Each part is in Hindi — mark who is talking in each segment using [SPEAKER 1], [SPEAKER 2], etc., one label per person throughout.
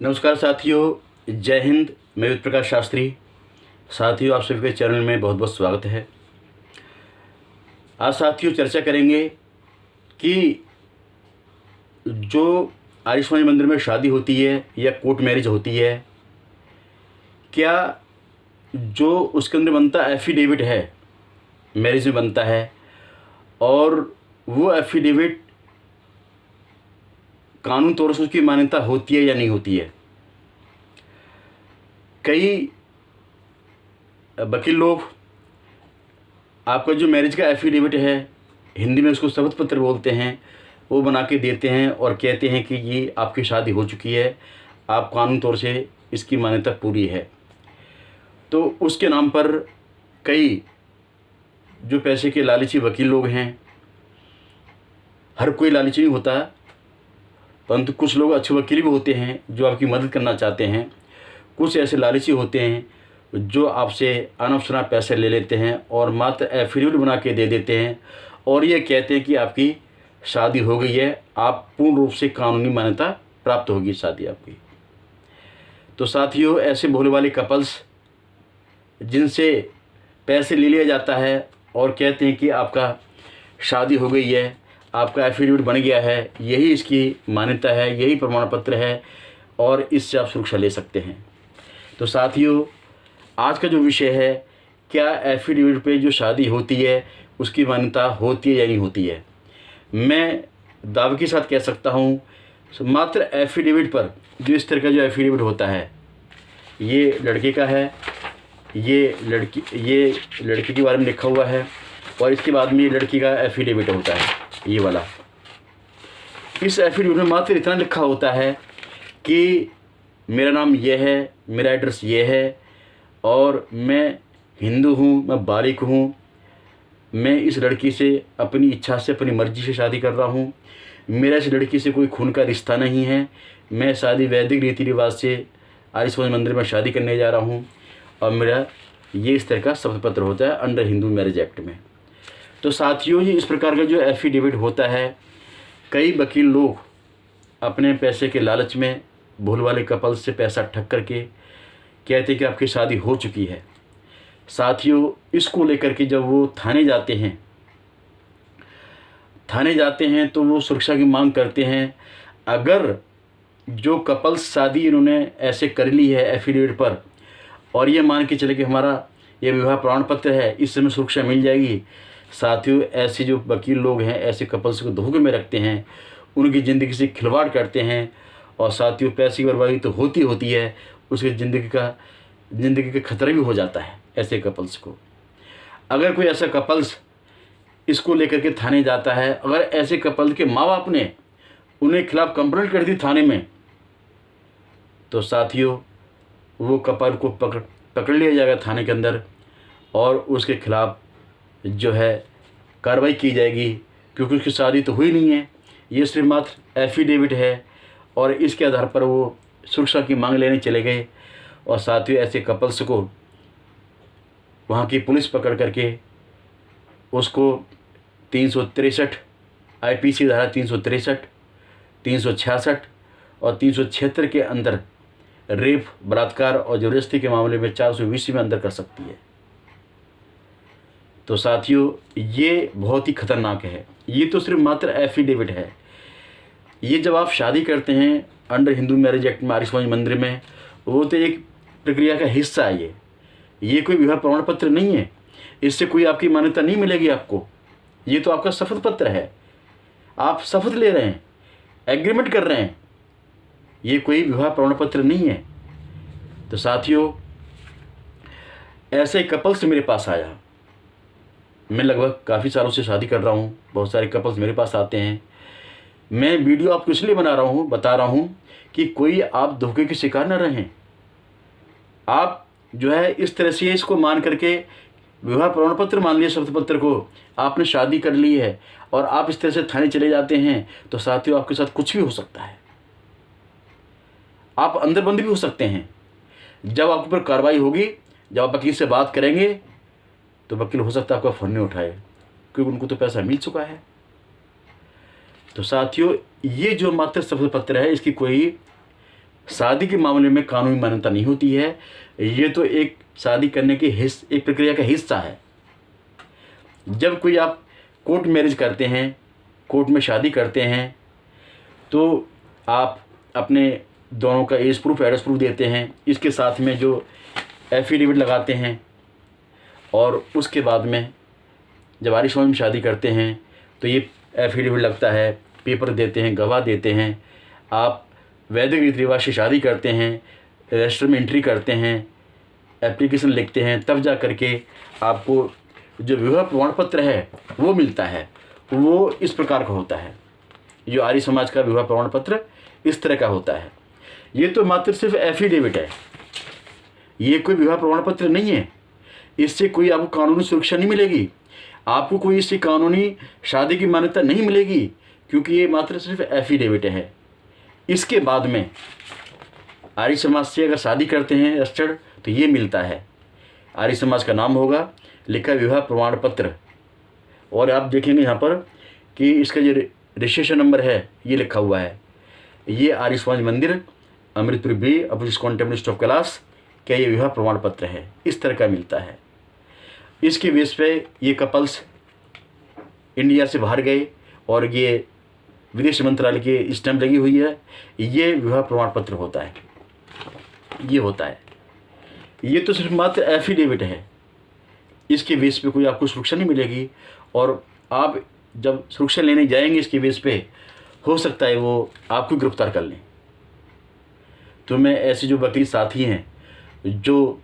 [SPEAKER 1] नमस्कार साथियों, जय हिंद। मैं वेद प्रकाश शास्त्री। साथियों, आप सभी के चैनल में बहुत बहुत स्वागत है। आज साथियों चर्चा करेंगे कि जो आयुष्मान मंदिर में शादी होती है या कोर्ट मैरिज होती है, क्या जो उसके अंदर बनता एफिडेविट है, मैरिज में बनता है, और वो एफिडेविट कानून तौर से उसकी मान्यता होती है या नहीं होती है। कई वकील लोग आपका जो मैरिज का एफिडेविट है, हिंदी में उसको शपथ पत्र बोलते हैं, वो बना के देते हैं और कहते हैं कि ये आपकी शादी हो चुकी है, आप कानून तौर से इसकी मान्यता पूरी है। तो उसके नाम पर कई जो पैसे के लालची वकील लोग हैं, हर कोई लालची नहीं होता, परंतु कुछ लोग अच्छे वकील भी होते हैं जो आपकी मदद करना चाहते हैं। कुछ ऐसे लालची होते हैं जो आपसे अनअपशना पैसे ले लेते हैं और मात्र एफिडेविट बना के दे देते हैं और ये कहते हैं कि आपकी शादी हो गई है, आप पूर्ण रूप से कानूनी मान्यता प्राप्त होगी शादी आपकी। तो साथियों, ऐसे भोले वाले कपल्स जिनसे पैसे ले लिया जाता है और कहते हैं कि आपका शादी हो गई है, आपका एफिडेविट बन गया है, यही इसकी मान्यता है, यही प्रमाण पत्र है और इससे आप सुरक्षा ले सकते हैं। तो साथियों, आज का जो विषय है, क्या एफिडेविट पे जो शादी होती है उसकी मान्यता होती है या नहीं होती है। मैं दावे के साथ कह सकता हूँ, मात्र एफिडेविट पर जो इस तरह का जो एफिडेविट होता है, ये लड़के का है, ये लड़की के बारे में लिखा हुआ है और इसके बाद में ये लड़की का एफिडेविट होता है, ये वाला। इस एफिडेविट में मात्र इतना लिखा होता है कि मेरा नाम ये है, मेरा एड्रेस ये है और मैं हिंदू हूँ, मैं बालिक हूँ, मैं इस लड़की से अपनी इच्छा से, अपनी मर्ज़ी से शादी कर रहा हूँ, मेरा इस लड़की से कोई खून का रिश्ता नहीं है, मैं शादी वैदिक रीति रिवाज से आयुष्मान मंदिर में शादी करने जा रहा हूँ और मेरा ये इस तरह का शपथ पत्र होता है अंडर हिंदू मैरिज एक्ट में। तो साथियों, ये इस प्रकार का जो एफिडेविट होता है, कई वकील लोग अपने पैसे के लालच में भूल वाले कपल्स से पैसा ठग करके कहते हैं कि आपकी शादी हो चुकी है। साथियों, इसको लेकर के जब वो थाने जाते हैं तो वो सुरक्षा की मांग करते हैं। अगर जो कपल्स शादी इन्होंने ऐसे कर ली है एफिडेविट पर और ये मान के चले कि हमारा ये विवाह प्रमाण पत्र है, इससे हमें सुरक्षा मिल जाएगी। साथियों, ऐसे जो वकील लोग हैं ऐसे कपल्स को धोखे में रखते हैं, उनकी ज़िंदगी से खिलवाड़ करते हैं और साथियों पैसे की बर्बादी तो होती है, उसकी ज़िंदगी का खतरा भी हो जाता है ऐसे कपल्स को। अगर कोई ऐसा कपल्स इसको लेकर के थाने जाता है, अगर ऐसे कपल के माँ बाप ने उन्हें खिलाफ कंप्लेंट कर दी थाने में, तो साथियों वो कपल को पकड़ लिया जाएगा थाने के अंदर और उसके खिलाफ जो है कार्रवाई की जाएगी, क्योंकि उसकी शादी तो हुई नहीं है, ये सिर्फ मात्र एफिडेविट है और इसके आधार पर वो सुरक्षा की मांग लेने चले गए। और साथियों, ऐसे कपल्स को वहाँ की पुलिस पकड़ करके उसको 363 आईपीसी धारा 363, 366 और 376 के अंदर रेप, बलात्कार और जबरदस्ती के मामले में 420 में अंदर कर सकती है। तो साथियों, ये बहुत ही खतरनाक है। ये तो सिर्फ मात्र एफिडेविट है। ये जब आप शादी करते हैं अंडर हिंदू मैरिज एक्ट में आयुष्मान मंदिर में, वो तो एक प्रक्रिया का हिस्सा है। ये कोई विवाह प्रमाण पत्र नहीं है, इससे कोई आपकी मान्यता नहीं मिलेगी आपको। ये तो आपका शपथ पत्र है, आप शपथ ले रहे हैं, एग्रीमेंट कर रहे हैं, ये कोई विवाह प्रमाण पत्र नहीं है। तो साथियों, ऐसे कपल्स मेरे पास आया। मैं लगभग काफ़ी सालों से शादी कर रहा हूँ, बहुत सारे कपल्स मेरे पास आते हैं। मैं वीडियो आपको इसलिए बता रहा हूँ कि कोई आप धोखे के शिकार न रहें। आप जो है इस तरह से इसको मान करके विवाह प्रमाण पत्र मान लिया, शपथ पत्र को आपने शादी कर ली है और आप इस तरह से थाने चले जाते हैं, तो साथियों आपके साथ कुछ भी हो सकता है। आप अंदर बंद भी हो सकते हैं। जब आपके ऊपर कार्रवाई होगी, जब आप वकील से बात करेंगे, तो वकील हो सकता है आपका फ़ोन नहीं उठाए, क्योंकि उनको तो पैसा मिल चुका है। तो साथियों, ये जो मात्र शपथ पत्र है, इसकी कोई शादी के मामले में कानूनी मान्यता नहीं होती है। ये तो एक शादी करने की एक प्रक्रिया का हिस्सा है। जब कोई आप कोर्ट मैरिज करते हैं, कोर्ट में शादी करते हैं, तो आप अपने दोनों का एज प्रूफ, एड्रेस प्रूफ देते हैं, इसके साथ में जो एफिडेविट लगाते हैं, और उसके बाद में जब आर्य समाज में शादी करते हैं तो ये एफिडेविट लगता है, पेपर देते हैं, गवाह देते हैं। आप वैदिक रीति रिवाज से शादी करते हैं, रजिस्टर में एंट्री करते हैं, एप्लीकेशन लिखते हैं, तब जा कर के आपको जो विवाह प्रमाण पत्र है वो मिलता है। वो इस प्रकार का होता है। जो आर्य समाज का विवाह प्रमाण पत्र इस तरह का होता है। ये तो मात्र सिर्फ एफिडेविट है, ये कोई विवाह प्रमाण पत्र नहीं है। इससे कोई आपको कानूनी सुरक्षा नहीं मिलेगी, आपको कोई इससे कानूनी शादी की मान्यता नहीं मिलेगी, क्योंकि ये मात्र सिर्फ एफिडेविट है। इसके बाद में आर्य समाज से अगर शादी करते हैं रजिस्टर्ड, तो ये मिलता है। आर्य समाज का नाम होगा, लिखा विवाह प्रमाण पत्र, और आप देखेंगे यहाँ पर कि इसका जो रजिस्ट्रेशन नंबर है ये लिखा हुआ है। ये आर्य समाज मंदिर, अमृतपुर बी, अपोजिट कॉन्टेम्पल ऑफ कैलाश, क्या ये विवाह प्रमाण पत्र है, इस तरह का मिलता है। इसके बेस पे ये कपल्स इंडिया से बाहर गए और ये विदेश मंत्रालय की स्टैंप लगी हुई है, ये विवाह प्रमाण पत्र होता है, ये होता है। ये तो सिर्फ मात्र एफिडेविट है, इसके बेस पे कोई आपको सुरक्षा नहीं मिलेगी, और आप जब सुरक्षा लेने जाएंगे इसके बेस पे, हो सकता है वो आपको गिरफ्तार कर लें। तो मैं ऐसे जो वकील साथी हैं जो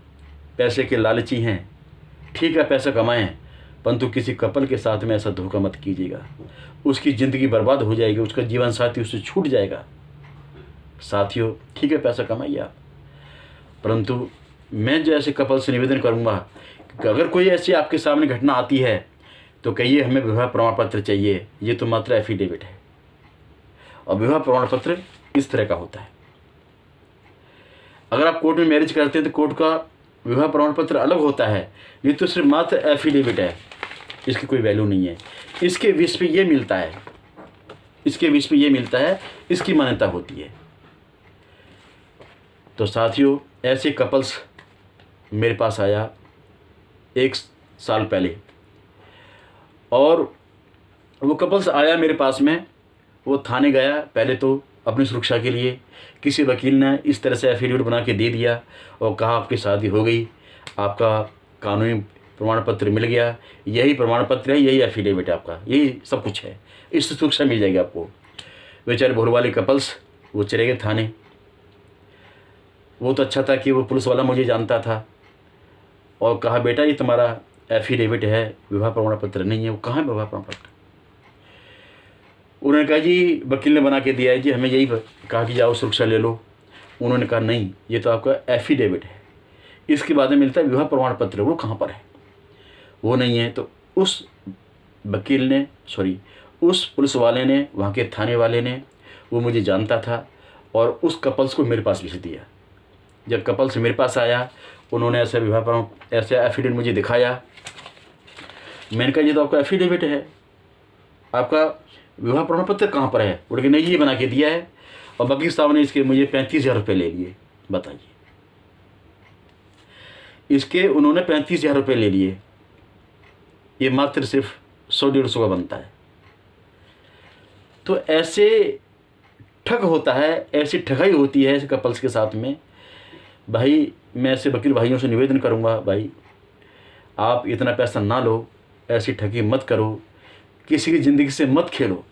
[SPEAKER 1] पैसे के लालची हैं, ठीक है पैसा कमाएं, परंतु किसी कपल के साथ में ऐसा धोखा मत कीजिएगा। उसकी ज़िंदगी बर्बाद हो जाएगी, उसका जीवन साथी उससे छूट जाएगा। साथियों, ठीक है पैसा कमाइए आप, परंतु मैं जो ऐसे कपल से निवेदन करूँगा कि अगर कोई ऐसी आपके सामने घटना आती है तो कहिए हमें विवाह प्रमाण पत्र चाहिए, ये तो मात्र एफिडेविट है। और विवाह प्रमाण पत्र इस तरह का होता है। अगर आप कोर्ट में मैरिज करते हैं तो कोर्ट का विवाह प्रमाण पत्र अलग होता है, ये तो सिर्फ मात्र एफिडेविट है, इसकी कोई वैल्यू नहीं है। इसके बेस पे ये मिलता है, इसके बेस पे ये मिलता है, इसकी मान्यता होती है। तो साथियों, ऐसे कपल्स मेरे पास आया 1 साल पहले, और वो कपल्स आया मेरे पास में, वो थाने गया पहले तो अपनी सुरक्षा के लिए। किसी वकील ने इस तरह से एफिडेविट बना के दे दिया और कहा आपकी शादी हो गई, आपका कानूनी प्रमाण पत्र मिल गया, यही प्रमाण पत्र है, यही एफिडेविट है आपका, यही सब कुछ है, इससे सुरक्षा मिल जाएगी आपको। बेचारे भोर वाले कपल्स वो चले गए थाने। वो तो अच्छा था कि वो पुलिस वाला मुझे जानता था, और कहा बेटा ये तुम्हारा एफिडेविट है, विवाह प्रमाण पत्र नहीं है। वो कहाँ है विवाह प्रमाण पत्र? उन्होंने कहा जी वकील ने बना के दिया है जी, हमें यही कहा कि जाओ सुरक्षा ले लो। उन्होंने कहा नहीं, ये तो आपका एफिडेविट है, इसके बाद में मिलता है विवाह प्रमाण पत्र, वो कहाँ पर है? वो नहीं है। तो उस वकील ने, उस पुलिस वाले ने, वहाँ के थाने वाले ने, वो मुझे जानता था और उस कपल्स को मेरे पास भेज दिया। जब कपल्स मेरे पास आया, उन्होंने ऐसा विवाह प्रमाण, ऐसा एफिडेविट मुझे दिखाया। मैंने कहा ये तो आपका एफिडेविट है, आपका विवाह प्रमाण पत्र कहाँ पर है? बोले कि नहीं ये बना के दिया है, और वकील साहब ने इसके मुझे 35,000 रुपये ले लिए। बताइए, इसके उन्होंने 35,000 रुपये ले लिए। ये मात्र सिर्फ 100-150 का बनता है। तो ऐसे ठग होता है, ऐसी ठगाई होती है ऐसे कपल्स के साथ में। भाई मैं ऐसे वकील भाइयों से निवेदन करूँगा, भाई आप इतना पैसा ना लो, ऐसी ठगी मत करो, किसी की ज़िंदगी से मत खेलो,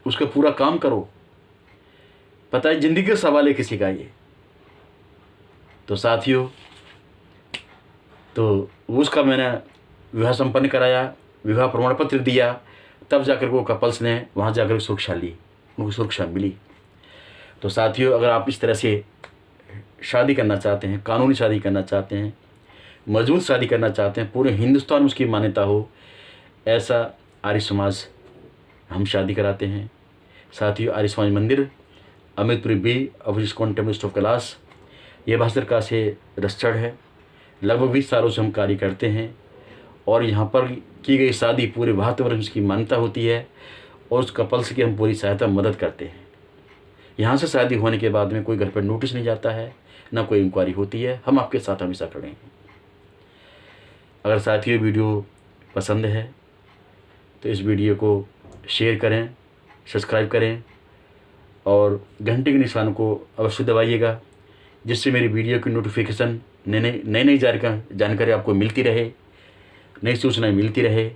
[SPEAKER 1] उसका पूरा काम करो। पता है ज़िंदगी का सवाल है किसी का ये। तो साथियों, तो उसका मैंने विवाह संपन्न कराया, विवाह प्रमाण पत्र दिया, तब जाकर वो कपल्स ने वहाँ जाकर सुरक्षा ली, उनको सुरक्षा मिली। तो साथियों, अगर आप इस तरह से शादी करना चाहते हैं, कानूनी शादी करना चाहते हैं, मजबूत शादी करना चाहते हैं, पूरे हिंदुस्तान में उसकी मान्यता हो, ऐसा आर्य समाज हम शादी कराते हैं। साथियों, आर्य समाज मंदिर, अमृतपुर बी, अपोजिट कॉन्टेम्पल ऑफ कैलाश, ये भास्कर से रजिस्टर्ड है। लगभग 20 सालों से हम कार्य करते हैं, और यहाँ पर की गई शादी पूरे भारतवर्ष की मान्यता होती है, और उस कपल्स की हम पूरी सहायता मदद करते हैं। यहाँ से शादी होने के बाद में कोई घर पर नोटिस नहीं जाता है, ना कोई इंक्वायरी होती है। हम आपके साथ हमेशा खड़े हैं। अगर साथियों वीडियो पसंद है तो इस वीडियो को शेयर करें, सब्सक्राइब करें और घंटे के निशान को अवश्य दबाइएगा, जिससे मेरी वीडियो की नोटिफिकेशन नई जानकारी आपको मिलती रहे, नई सूचनाएं मिलती रहे।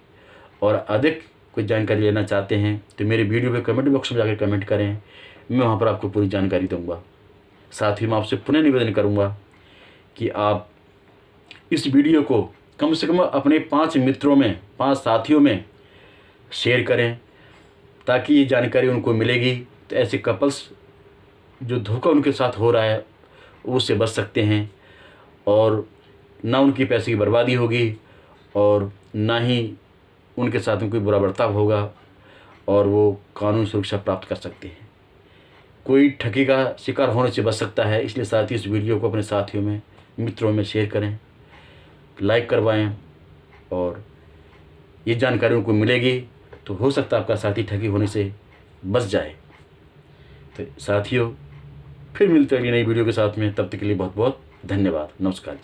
[SPEAKER 1] और अधिक कुछ जानकारी लेना चाहते हैं तो मेरे वीडियो पे कमेंट बॉक्स में जाकर कमेंट करें, मैं वहाँ पर आपको पूरी जानकारी दूंगा। साथ ही मैं आपसे पुनः निवेदन करूँगा कि आप इस वीडियो को कम से कम अपने 5 मित्रों में, 5 साथियों में शेयर करें, ताकि ये जानकारी उनको मिलेगी तो ऐसे कपल्स जो धोखा उनके साथ हो रहा है उससे बच सकते हैं, और ना उनकी पैसे की बर्बादी होगी और ना ही उनके साथ में कोई बुरा बर्ताव होगा, और वो कानून सुरक्षा प्राप्त कर सकते हैं। कोई ठगी का शिकार होने से बच सकता है। इसलिए साथ ही इस वीडियो को अपने साथियों में, मित्रों में शेयर करें, लाइक करवाएं, और ये जानकारी उनको मिलेगी तो हो सकता है आपका साथी ठगी होने से बच जाए। तो साथियों फिर मिलते हैं नई वीडियो के साथ में, तब तक के लिए बहुत बहुत धन्यवाद। नमस्कार।